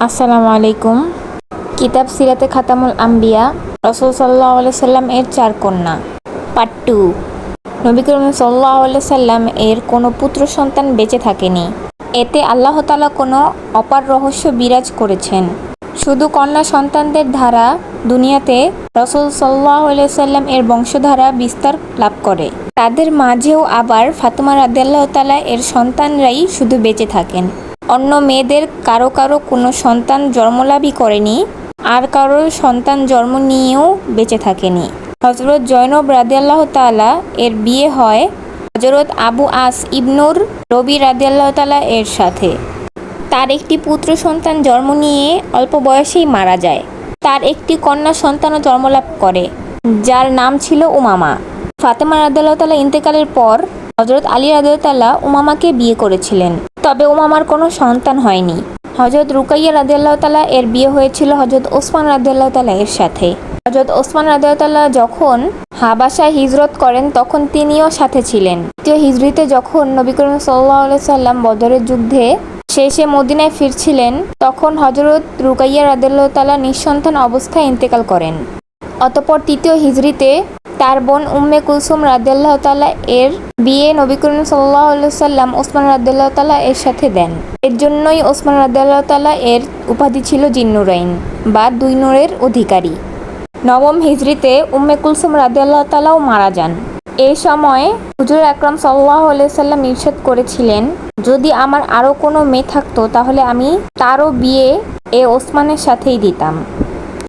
আসসালামু আলাইকুম। কিতাব সিরাতে খাতামুল আম্বিয়া রাসূল সাল্লাল্লাহু আলাইহি সাল্লাম এর 4 কন্যা, পার্ট 2। নবী করিম সাল্লাল্লাহু আলাইহি সাল্লাম এর কোনো পুত্র সন্তান বেঁচে থাকেনি। এতে আল্লাহ তাআলা কোনো অপার রহস্য বিরাজ করেছেন। শুধু কন্যা সন্তানদের দ্বারা দুনিয়াতে রাসূল সাল্লাল্লাহু আলাইহি সাল্লাম এর বংশধারা বিস্তার লাভ করে। তাদের মাঝেও আবার ফাতেমা রাদিয়াল্লাহু তাআলা এর সন্তানরাই শুধু বেঁচে থাকেন। অন্য মেয়েদের কারো কারো কোনো সন্তান জন্মলাভই করেনি, আর কারো সন্তান জন্ম নিয়েও বেঁচে থাকেনি। হযরত জয়নব রাদিয়াল্লাহু তাআলা এর বিয়ে হয় হযরত আবু আস ইবনুর রবি রাদিয়াল্লাহু তাআলা এর সাথে। তার একটি পুত্র সন্তান জন্ম নিয়ে অল্প বয়সেই মারা যায়। তার একটি কন্যা সন্তানও জন্মলাভ করে, যার নাম ছিল উমামা। ফাতেমা রাদিয়াল্লাহু তাআলা ইন্তেকালের পর হযরত আলী রাদিয়াল্লাহু তাআলা উমামাকে বিয়ে করেছিলেন, তবে উমামার কোনো সন্তান হয়নি। হযরত রুকাইয়া রাদিয়াল্লাহু তাআলা এর বিয়ে হয়েছিল হযরত ওসমান রাদিয়াল্লাহু তাআলা এর সাথে। হযরত ওসমান রাদিয়াল্লাহু তাআলা যখন হাবাসায় হিজরত করেন তখন তিনিও সাথে ছিলেন। দ্বিতীয় হিজরিতে যখন নবী করিম সাল্লাল্লাহু আলাইহি সাল্লাম বদরের যুদ্ধে শেষে মদিনায় ফিরছিলেন, তখন হযরত রুকাইয়া রাদিয়াল্লাহু তাআলা নিঃসন্তান অবস্থায় ইন্তেকাল করেন। অতঃপর তৃতীয় হিজরিতে তার বোন উম্মে কুলসুম রাদিয়াল্লাহু তাআলা এর বিয়ে নবী করিম সাল্লাল্লাহু আলাইহি সাল্লাম ওসমান রাদিয়াল্লাহু তাআলা এর সাথে দেন। এর জন্যই ওসমান রাদিয়াল্লাহু তাআলা এর উপাধি ছিল জিন্নুরাইন বা 2 নূরের অধিকারী। নবম হিজরিতে উম্মে কুলসুম রাদিয়াল্লাহু তাআলাও মারা যান। এই সময় হুজুর আকরাম সাল্লাল্লাহু আলাইহি সাল্লাম ইরশাদ করেছিলেন, যদি আমার আরও কোনো মেয়ে থাকতো তাহলে আমি তারও বিয়ে ওসমানের সাথেই দিতাম।